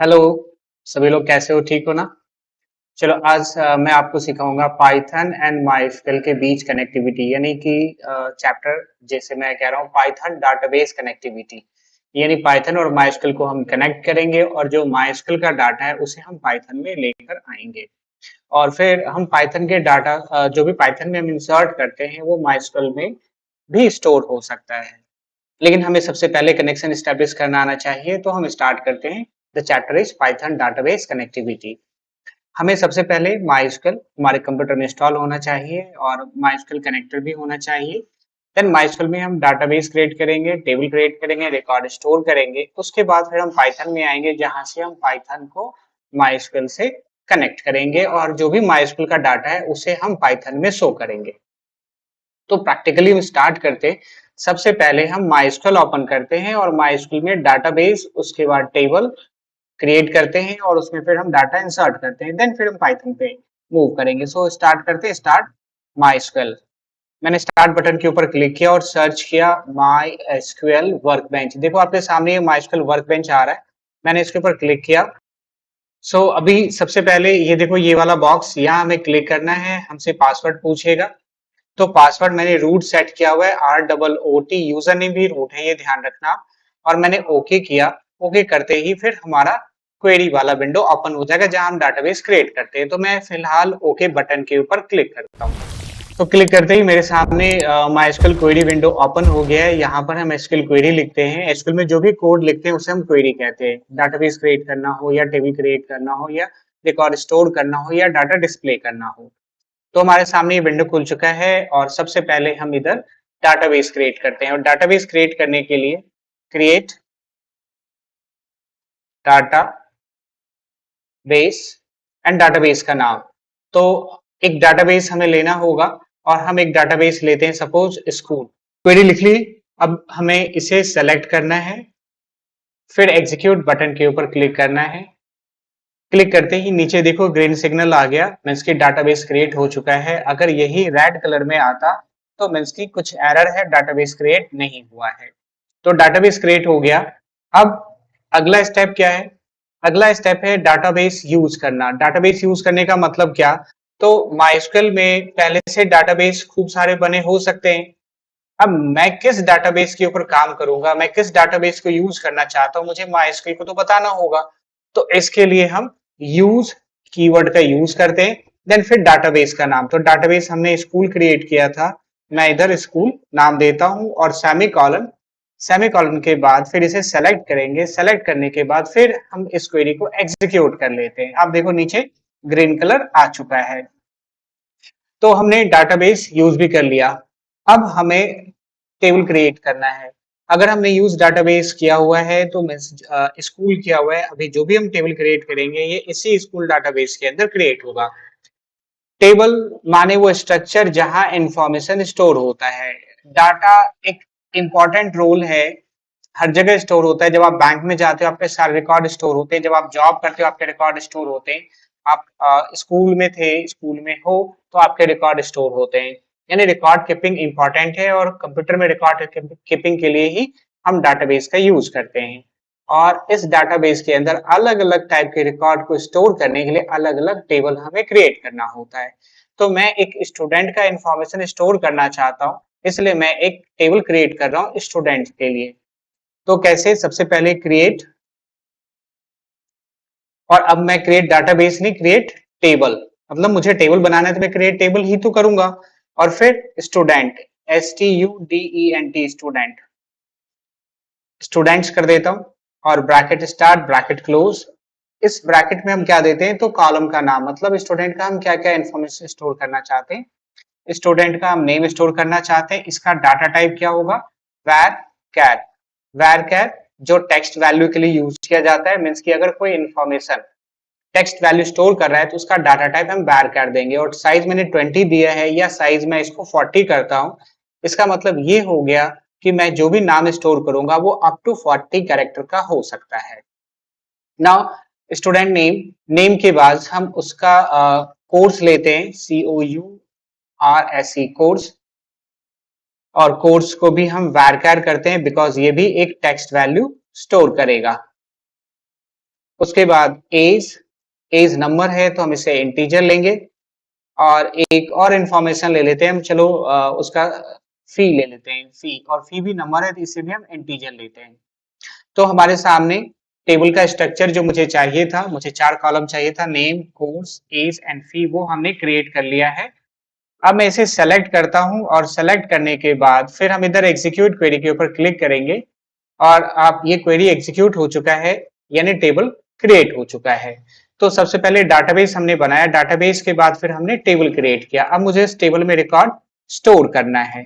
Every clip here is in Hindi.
हेलो। सभी लोग कैसे हो, ठीक हो ना? चलो आज मैं आपको सिखाऊंगा पाइथन एंड माइस्क्ल के बीच कनेक्टिविटी, यानी कि चैप्टर जैसे मैं कह रहा हूँ पाइथन डाटाबेस कनेक्टिविटी। यानी पाइथन और माइस्क्ल को हम कनेक्ट करेंगे और जो माइस्क्ल का डाटा है उसे हम पाइथन में लेकर आएंगे। और फिर हम पाइथन के डाटा जो भी पाइथन में हम इंसर्ट करते हैं वो माइस्क्ल में भी स्टोर हो सकता है। लेकिन हमें सबसे पहले कनेक्शन स्टैब्लिश करना आना चाहिए, तो हम स्टार्ट करते हैं। The chapter is Python database connectivity. हमें सबसे पहले माइस्क्ल हमारे कंप्यूटर में इंस्टॉल होना चाहिए और माइस्क्ल कनेक्टर भी होना चाहिए। देन माइस्क्ल में हम डाटाबेस क्रिएट करेंगे, टेबल क्रिएट करेंगे, रिकॉर्ड स्टोर करेंगे। उसके बाद फिर हम पाइथन में आएंगे, जहां से हम पाइथन को माइस्क्ल से कनेक्ट करेंगे और जो भी माइस्क्ल का डाटा है उसे हम पाइथन में शो करेंगे। तो प्रैक्टिकली हम स्टार्ट करते। सबसे पहले हम माइस्क्ल ओपन करते हैं और माइस्क्ल में डाटाबेस, उसके बाद टेबल क्रिएट करते हैं और उसमें फिर हम डाटा इंसर्ट करते हैं। देन फिर हम पाइथन पे मूव करेंगे। सो स्टार्ट करते हैं। Start MySQL. मैंने स्टार्ट बटन के ऊपर क्लिक किया और सर्च किया माई एसक्यूएल वर्कबेंच। देखो आपके सामने ये माइस्क्ल वर्कबेंच आ रहा है। मैंने इसके ऊपर क्लिक किया। अभी सबसे पहले ये देखो, ये वाला बॉक्स, यहाँ हमें क्लिक करना है। हमसे पासवर्ड पूछेगा। तो पासवर्ड मैंने रूट सेट किया हुआ है, ROOT। यूजर नेम भी रूट है, ये ध्यान रखना। और मैंने ओके किया। ओके करते ही फिर हमारा क्वेरी वाला विंडो ओपन हो जाएगा, जहां हम डाटाबेस क्रिएट करते हैं। तो मैं फिलहाल ओके बटन के ऊपर क्लिक करता हूँ। तो क्लिक करते ही मेरे सामने माइस्क्ल क्वेरी विंडो ओपन हो गया है। यहाँ पर हम एसक्यूएल क्वेरी लिखते हैं। एसक्यूएल में जो भी कोड लिखते हैं उसे हम क्वेरी कहते हैं। डाटाबेस क्रिएट करना हो या टेबल क्रिएट करना हो या रिकॉर्ड स्टोर करना हो या डाटा डिस्प्ले करना हो। तो हमारे सामने ये विंडो खुल चुका है और सबसे पहले हम इधर डाटाबेस क्रिएट करते हैं। और डाटाबेस क्रिएट करने के लिए क्रिएट डाटाबेस एंड डाटाबेस का नाम। तो एक डाटाबेस हमें लेना होगा और हम एक डाटाबेस लेते हैं, सपोज स्कूल। क्वेरी लिख ली। अब हमें इसे सेलेक्ट करना है, फिर एग्जीक्यूट बटन के ऊपर क्लिक करना है। क्लिक करते ही नीचे देखो ग्रीन सिग्नल आ गया, मीन्स की डाटाबेस क्रिएट हो चुका है। अगर यही रेड कलर में आता तो मीन्स की कुछ एरर है, डाटाबेस क्रिएट नहीं हुआ है। तो डाटाबेस क्रिएट हो गया। अब अगला स्टेप क्या है? अगला स्टेप है डाटाबेस यूज करना। डाटाबेस यूज करने का मतलब क्या? तो माइस्क्ल में पहले से डाटाबेस खूब सारे बने हो सकते हैं। अब मैं किस डाटाबेस के ऊपर काम करूंगा, मैं किस डाटाबेस को यूज करना चाहता हूं, मुझे माइस्क्ल को तो बताना होगा। तो इसके लिए हम यूज कीवर्ड का यूज करते हैं। देन फिर डाटाबेस का नाम। तो डाटाबेस हमने स्कूल क्रिएट किया था, मैं इधर स्कूल नाम देता हूं और सेमी कॉलन। सेमी कॉलन के बाद फिर इसे सेलेक्ट करेंगे। सेलेक्ट करने के बाद फिर हम इस क्वेरी को एग्जीक्यूट कर लेते हैं। आप देखो नीचे ग्रीन कलर आ चुका है। तो हमने डाटाबेस यूज भी कर लिया। अब हमें टेबल क्रिएट करना है। अगर हमने यूज डाटाबेस किया हुआ है तो स्कूल किया हुआ है, अभी जो भी हम टेबल क्रिएट करेंगे ये इसी स्कूल डाटाबेस के अंदर क्रिएट होगा। टेबल माने वो स्ट्रक्चर जहां इंफॉर्मेशन स्टोर होता है। डाटा एक इंपॉर्टेंट रोल है, हर जगह स्टोर होता है। जब आप बैंक में जाते हो आपके सारे रिकॉर्ड स्टोर होते हैं, जब आप जॉब करते हो आपके रिकॉर्ड स्टोर होते हैं, आप स्कूल में थे, स्कूल में हो तो आपके रिकॉर्ड स्टोर होते हैं। यानी रिकॉर्ड कीपिंग इंपॉर्टेंट है और कंप्यूटर में रिकॉर्ड कीपिंग के लिए ही हम डाटाबेस का यूज करते हैं। और इस डाटाबेस के अंदर अलग अलग टाइप के रिकॉर्ड को स्टोर करने के लिए अलग अलग टेबल हमें क्रिएट करना होता है। तो मैं एक स्टूडेंट का इंफॉर्मेशन स्टोर करना चाहता हूँ, इसलिए मैं एक टेबल क्रिएट कर रहा हूँ स्टूडेंट के लिए। तो कैसे? सबसे पहले क्रिएट, और अब मैं क्रिएट डाटाबेस नहीं, क्रिएट टेबल। मतलब मुझे टेबल बनाना है तो मैं क्रिएट टेबल ही तो करूंगा। और फिर स्टूडेंट, STUDENT, स्टूडेंट, स्टूडेंट्स कर देता हूं। और ब्रैकेट स्टार्ट, ब्रैकेट क्लोज। इस ब्रैकेट में हम क्या देते हैं? तो कॉलम का नाम, मतलब स्टूडेंट का हम क्या क्या इन्फॉर्मेशन स्टोर करना चाहते हैं। स्टूडेंट का हम नेम स्टोर करना चाहते हैं। इसका डाटा टाइप क्या होगा? वैर कैर। वैर कैर जो टेक्स्ट वैल्यू के लिए यूज किया जाता है, मीन्स कि अगर कोई इन्फॉर्मेशन टेक्स्ट वैल्यू स्टोर कर रहा है तो उसका डाटा टाइप हम वैर कैर देंगे। और साइज मैंने 20 दिया है, या साइज मैं इसको 40 करता हूं। इसका मतलब ये हो गया कि मैं जो भी नाम स्टोर करूंगा वो अप टू 40 कैरेक्टर का हो सकता है। नाउ स्टूडेंट नेम, नेम के बाद हम उसका कोर्स लेते हैं, COURSE, कोर्स। और कोर्स को भी हम varchar करते हैं, बिकॉज ये भी एक टेक्स्ट वैल्यू स्टोर करेगा। उसके बाद एज नंबर है तो हम इसे इंटीजर लेंगे, और एक और इंफॉर्मेशन ले लेते हैं हम, चलो उसका फी ले लेते हैं, फी, और फी भी नंबर है तो इसे भी हम इंटीजर लेते हैं। तो हमारे सामने टेबल का स्ट्रक्चर जो मुझे चाहिए था, मुझे 4 कॉलम चाहिए था, name, course, age and fee, वो हमने क्रिएट कर लिया है। अब मैं इसे सेलेक्ट करता हूं, और सेलेक्ट करने के बाद फिर हम इधर एग्जीक्यूट क्वेरी के ऊपर क्लिक करेंगे, और आप ये क्वेरी एग्जीक्यूट हो चुका है, यानी टेबल क्रिएट हो चुका है। तो सबसे पहले डाटाबेस हमने बनाया, डाटाबेस के बाद फिर हमने टेबल क्रिएट किया। अब मुझे इस टेबल में रिकॉर्ड स्टोर करना है।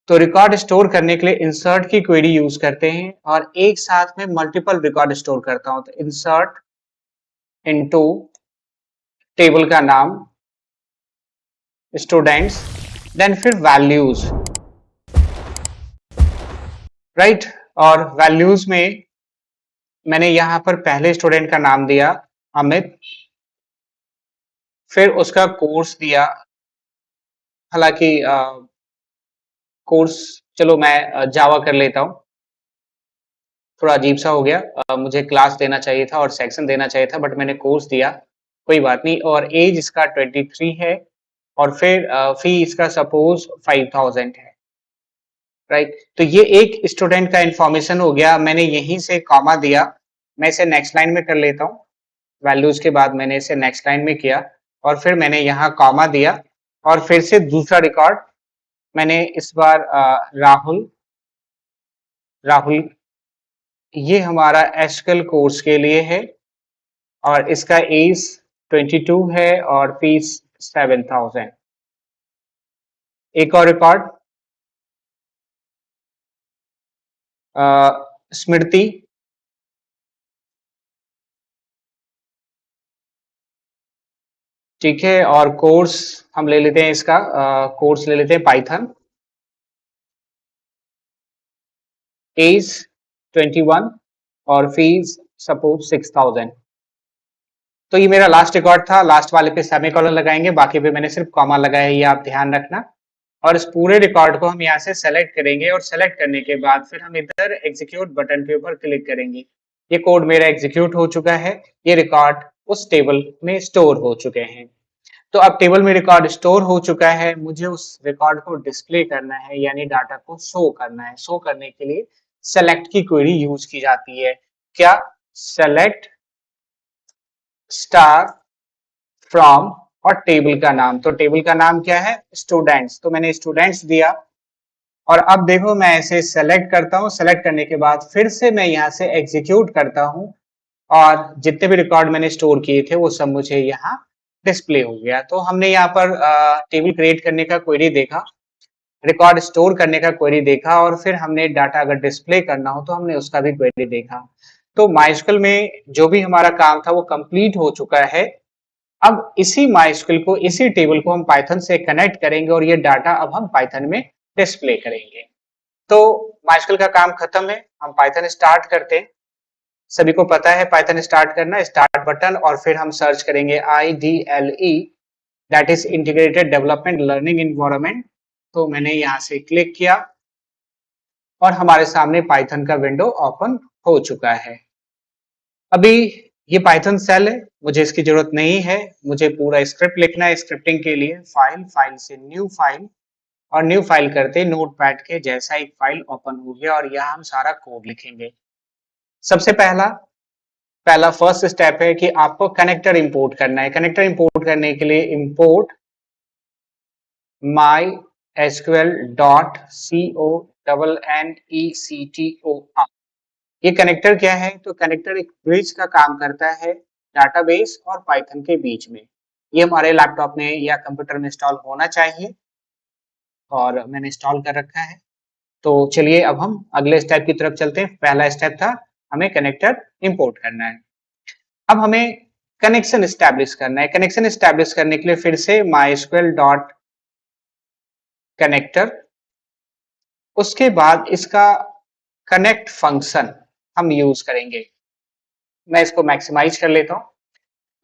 तो रिकॉर्ड स्टोर करने के लिए इंसर्ट की क्वेरी यूज करते हैं, और एक साथ में मल्टीपल रिकॉर्ड स्टोर करता हूं। तो इंसर्ट इनटू टेबल का नाम स्टूडेंट्स, देन फिर वैल्यूज, राइट। और वैल्यूज में मैंने यहां पर पहले स्टूडेंट का नाम दिया अमित, फिर उसका कोर्स दिया, हालांकि कोर्स, चलो मैं जावा कर लेता हूँ, थोड़ा अजीब सा हो गया। मुझे क्लास देना चाहिए था और सेक्शन देना चाहिए था, बट मैंने कोर्स दिया, कोई बात नहीं। और एज इसका 23 है, और फिर फी इसका सपोज 5000 है, राइट। तो ये एक स्टूडेंट का इंफॉर्मेशन हो गया, मैंने यहीं से कॉमा दिया। मैं इसे नेक्स्ट लाइन में कर लेता हूँ, वैल्यूज के बाद मैंने इसे नेक्स्ट लाइन में किया, और फिर मैंने यहाँ कॉमा दिया, और फिर से दूसरा रिकॉर्ड मैंने इस बार राहुल, राहुल, ये हमारा एसक्यूएल कोर्स के लिए है, और इसका एज 22 है, और फीस 7000। एक और रिकॉर्ड स्मृति, ठीक है। और कोर्स हम ले लेते हैं, इसका कोर्स ले लेते हैं पाइथन, एज 21, और फीस सपोज 6000। तो ये मेरा लास्ट रिकॉर्ड था, लास्ट वाले पे सेमीकोलन लगाएंगे, बाकी पे मैंने सिर्फ कॉमा लगाया है, ये आप ध्यान रखना। और इस पूरे रिकॉर्ड को हम यहाँ से सेलेक्ट करेंगे, और सेलेक्ट करने के बाद फिर हम इधर एग्जीक्यूट बटन के ऊपर क्लिक करेंगे। ये कोड मेरा एग्जीक्यूट हो चुका है, ये रिकॉर्ड उस टेबल में स्टोर हो चुके हैं। तो अब टेबल में रिकॉर्ड स्टोर हो चुका है, मुझे उस रिकॉर्ड को डिस्प्ले करना है, यानी डाटा को शो करना है। शो करने के लिए सेलेक्ट की क्वेरी यूज की जाती है। क्या? सेलेक्ट स्टार फ्रॉम, और टेबल का नाम, तो टेबल का नाम क्या है? स्टूडेंट्स, तो मैंने स्टूडेंट्स दिया। और अब देखो मैं ऐसे सेलेक्ट करता हूं, सेलेक्ट करने के बाद फिर से मैं यहां से एग्जीक्यूट करता हूं, और जितने भी रिकॉर्ड मैंने स्टोर किए थे वो सब मुझे यहाँ डिस्प्ले हो गया। तो हमने यहाँ पर टेबल क्रिएट करने का क्वेरी देखा, रिकॉर्ड स्टोर करने का क्वेरी देखा, और फिर हमने डाटा अगर डिस्प्ले करना हो तो हमने उसका भी क्वेरी देखा। तो माइस्क्ल में जो भी हमारा काम था वो कंप्लीट हो चुका है। अब इसी माइस्क्ल को, इसी टेबल को हम पाइथन से कनेक्ट करेंगे, और ये डाटा अब हम पाइथन में डिस्प्ले करेंगे। तो माइस्क्ल का काम खत्म है, हम पाइथन स्टार्ट करते हैं। सभी को पता है पाइथन स्टार्ट करना, स्टार्ट बटन, और फिर हम सर्च करेंगे IDLE, that is integrated development learning environment. तो मैंने यहाँ से क्लिक किया, और हमारे सामने पाइथन का विंडो ओपन हो चुका है। अभी ये पाइथन सेल है, मुझे इसकी जरूरत नहीं है, मुझे पूरा स्क्रिप्ट लिखना है। स्क्रिप्टिंग के लिए फाइल, फाइल से न्यू फाइल, और न्यू फाइल करते नोटपैड के जैसा एक फाइल ओपन हो गया, और यहाँ हम सारा कोड लिखेंगे। सबसे पहला पहला फर्स्ट स्टेप है कि आपको कनेक्टर इंपोर्ट करना है। कनेक्टर इंपोर्ट करने के लिए इंपोर्ट mysql डॉट CONNECTOR। ये कनेक्टर क्या है? तो कनेक्टर एक ब्रिज का काम करता है डाटाबेस और पाइथन के बीच में। ये हमारे लैपटॉप में या कंप्यूटर में इंस्टॉल होना चाहिए, और मैंने इंस्टॉल कर रखा है। तो चलिए अब हम अगले स्टेप की तरफ चलते हैं। पहला स्टेप था हमें कनेक्टर इंपोर्ट करना है। अब हमें कनेक्शन स्टैब्लिश करना है। कनेक्शन स्टैब्लिश करने के लिए फिर से mysql डॉट कनेक्टर, उसके बाद इसका कनेक्ट फंक्शन हम यूज करेंगे। मैं इसको मैक्सिमाइज कर लेता हूं।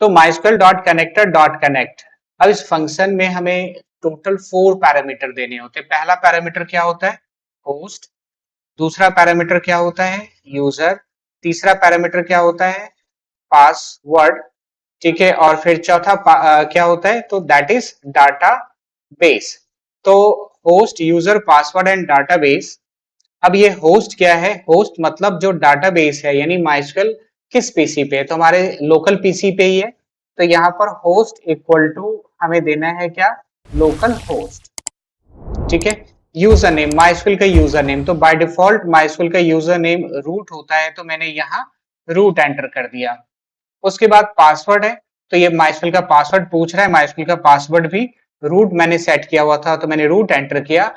तो mysql dot connector dot connect, अब इस फंक्शन में हमें टोटल 4 पैरामीटर देने होते हैं। पहला पैरामीटर क्या होता है? होस्ट। दूसरा पैरामीटर क्या होता है? यूजर। तीसरा पैरामीटर क्या होता है? पासवर्ड, ठीक है, और फिर चौथा क्या होता है, तो दैट इज डाटा बेस। तो host, user, password and database. अब ये होस्ट क्या है, होस्ट मतलब जो डाटाबेस है, यानी माइस्क्वेल किस पीसी पे है, तो हमारे लोकल पीसी पे ही है। तो यहाँ पर होस्ट इक्वल टू हमें देना है क्या, लोकल होस्ट, ठीक है। यूजर नेम, माइस्क्वेल का यूजर नेम, तो बाय डिफॉल्ट माइस्क्वेल का यूजर नेम रूट होता है, तो मैंने यहाँ रूट एंटर कर दिया। उसके बाद पासवर्ड है, तो ये माइस्क्वेल का पासवर्ड पूछ रहा है, माइस्क्वेल का पासवर्ड भी रूट मैंने सेट किया हुआ था, तो मैंने रूट एंटर किया।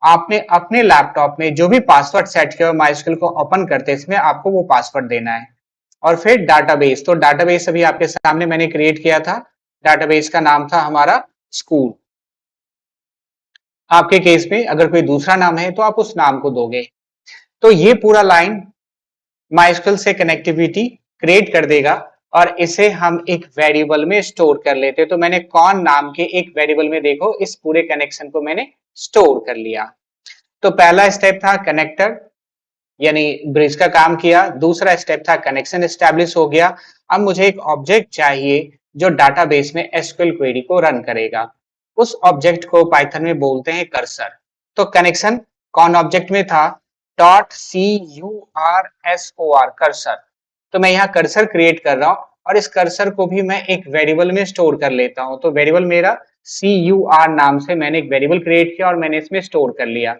आपने अपने लैपटॉप में जो भी पासवर्ड सेट किया हुआ माइस्क्वेल को ओपन करते इसमें आपको वो पासवर्ड देना है। और फिर डाटाबेस, तो डाटाबेस अभी आपके सामने मैंने क्रिएट किया था, डाटाबेस का नाम था हमारा स्कूल। आपके केस में अगर कोई दूसरा नाम है तो आप उस नाम को दोगे। तो ये पूरा लाइन माइस्क्वेल से कनेक्टिविटी क्रिएट कर देगा और इसे हम एक वेरिएबल में स्टोर कर लेते हैं। तो मैंने कौन नाम के एक वेरिएबल में देखो इस पूरे कनेक्शन को मैंने स्टोर कर लिया। तो पहला स्टेप था कनेक्टर, यानी ब्रिज का काम किया। दूसरा स्टेप था कनेक्शन एस्टेब्लिश हो गया। अब मुझे एक ऑब्जेक्ट चाहिए जो डाटाबेस में एसक्यूएल क्वेरी को रन करेगा। उस ऑब्जेक्ट को पाइथन में बोलते हैं कर्सर। तो कनेक्शन कौन ऑब्जेक्ट में था, dot C U R S O R, cursor. तो मैं यहाँ कर्सर क्रिएट कर रहा हूँ और इस कर्सर को भी मैं एक वेरिएबल में स्टोर कर लेता हूँ। तो वेरिएबल मेरा सी यू आर नाम से मैंने एक वेरिएबल क्रिएट किया और मैंने इसमें स्टोर कर लिया।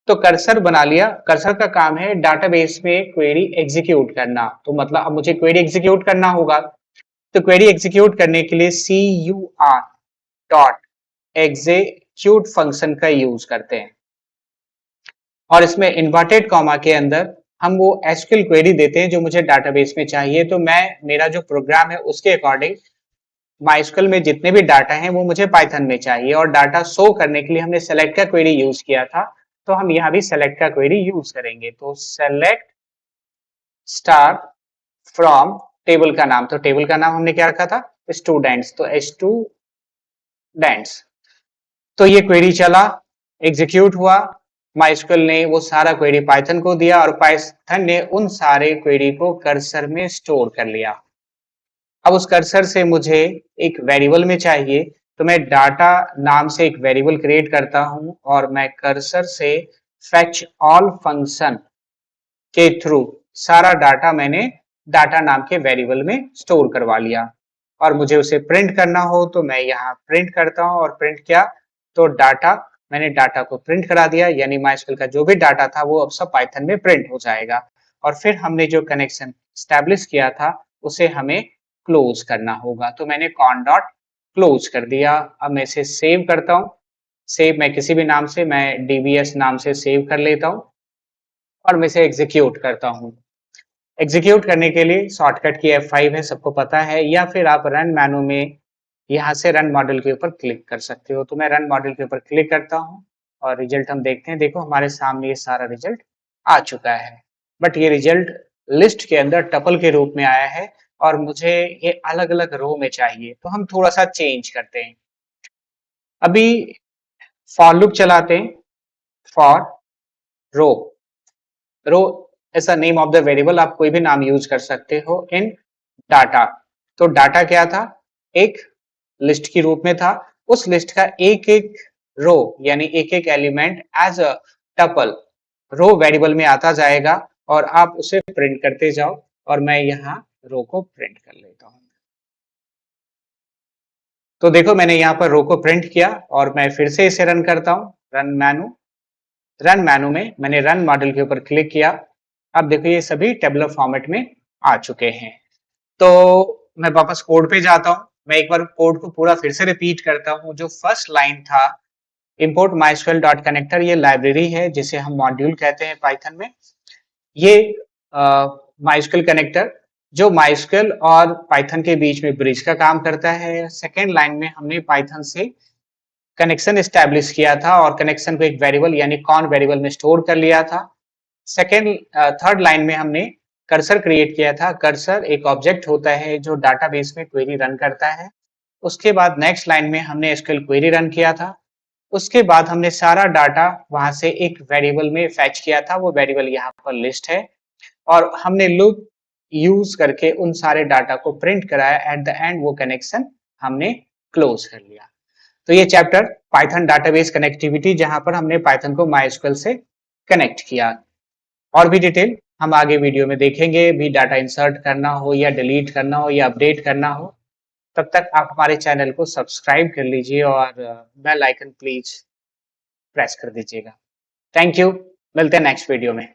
तो कर्सर बना लिया। कर्सर का काम है डाटाबेस में क्वेरी एग्जीक्यूट करना। तो मतलब अब मुझे क्वेरी एग्जीक्यूट करना होगा। तो क्वेरी एग्जीक्यूट करने के लिए C U R dot execute function का यूज करते हैं और इसमें इन्वर्टेड कॉमा के अंदर हम वो एसक्यूएल क्वेरी देते हैं जो मुझे डाटाबेस में चाहिए। तो मैं मेरा जो प्रोग्राम है उसके अकॉर्डिंग माइस्क्यूएल में जितने भी डाटा हैं वो मुझे पाइथन में चाहिए और डाटा शो करने के लिए हमने सेलेक्ट का क्वेरी यूज किया था। तो हम यहाँ भी सेलेक्ट का क्वेरी यूज करेंगे। तो सेलेक्ट स्टार फ्रॉम टेबल का नाम, तो टेबल का नाम हमने क्या रखा था, स्टूडेंट्स, तो स्टूडेंट्स। तो ये क्वेरी चला, एग्जीक्यूट हुआ, माइस्क्यूएल ने वो सारा क्वेरी पाइथन को दिया और पाइथन ने उन सारे क्वेरी को कर्सर में स्टोर कर लिया। अब उस कर्सर से मुझे एक वेरिएबल में चाहिए, तो मैं डाटा नाम से एक वेरिएबल क्रिएट करता हूं और मैं कर्सर से फेच ऑल फंक्शन के थ्रू सारा डाटा मैंने डाटा नाम के वेरिएबल में स्टोर करवा लिया। और मुझे उसे प्रिंट करना हो तो मैं यहाँ प्रिंट करता हूँ और प्रिंट किया तो डाटा, मैंने डाटा को प्रिंट करा दिया, यानी माइस्क्यूएल का जो भी डाटा था वो अब सब पाइथन में प्रिंट हो जाएगा। और फिर हमने जो कनेक्शन स्टैब्लिश किया था उसे हमें क्लोज करना होगा। तो मैंने कॉन डॉट क्लोज कर दिया। अब मैं इसे सेव करता हूँ। सेव मैं किसी भी नाम से, मैं डीबीएस नाम से सेव कर लेता हूँ और मैं इसे एग्जीक्यूट करता हूँ। एग्जीक्यूट करने के लिए शॉर्टकट की F5 है, सबको पता है, या फिर आप रन मेनू में यहाँ से रन मॉडल के ऊपर क्लिक कर सकते हो। तो मैं रन मॉडल के ऊपर क्लिक करता हूँ और रिजल्ट हम देखते हैं। देखो हमारे सामने ये सारा रिजल्ट आ चुका है, बट ये रिजल्ट लिस्ट के अंदर टपल के रूप में आया है और मुझे ये अलग अलग रो में चाहिए। तो हम थोड़ा सा चेंज करते हैं। अभी फॉर लूप चलाते हैं। For row, row is the name of the variable, आप कोई भी नाम यूज कर सकते हो इन डाटा। तो डाटा क्या था, एक लिस्ट के रूप में था। उस लिस्ट का एक एक रो यानी एक एक element as a tuple row variable में आता जाएगा और आप उसे प्रिंट करते जाओ। और मैं यहाँ रो को प्रिंट कर लेता हूँ। तो देखो मैंने यहाँ पर रो को प्रिंट किया और मैं फिर से इसे रन करता हूँ। रन मेनू में मैंने रन मॉडल के ऊपर क्लिक किया। अब देखो ये सभी टेबुलर फॉर्मेट में आ चुके हैं। तो मैं वापस कोड पे जाता हूँ। मैं एक बार कोड को पूरा फिर से रिपीट करता हूँ। जो फर्स्ट लाइन था, import mysql डॉट कनेक्टर, ये लाइब्रेरी है जिसे हम मॉड्यूल कहते हैं पाइथन में। ये माइस्क्यूएल कनेक्टर जो माइस्क्यूएल और पाइथन के बीच में ब्रिज का काम करता है। सेकेंड लाइन में हमने पाइथन से कनेक्शन एस्टेब्लिश किया था और कनेक्शन को एक वेरिएबल यानी कॉन वेरिएबल में स्टोर कर लिया था। थर्ड लाइन में हमने कर्सर क्रिएट किया था। कर्सर एक ऑब्जेक्ट होता है जो डाटाबेस में क्वेरी रन करता है। उसके बाद नेक्स्ट लाइन में हमने एसक्यूएल क्वेरी रन किया था। उसके बाद हमने सारा डाटा वहां से एक वेरिएबल में फैच किया था। वो वेरिएबल यहाँ पर लिस्ट है और हमने लूप यूज करके उन सारे डाटा को प्रिंट कराया, एट द एंड वो कनेक्शन हमने क्लोज कर लिया। तो ये चैप्टर पाइथन डाटाबेस कनेक्टिविटी, जहां पर हमने पाइथन को माइस्क्ल से कनेक्ट किया। और भी डिटेल हम आगे वीडियो में देखेंगे, भी डाटा इंसर्ट करना हो या डिलीट करना हो या अपडेट करना हो। तब तक आप हमारे चैनल को सब्सक्राइब कर लीजिए और बेल आइकन प्लीज प्रेस कर दीजिएगा। थैंक यू, मिलते हैं नेक्स्ट वीडियो में।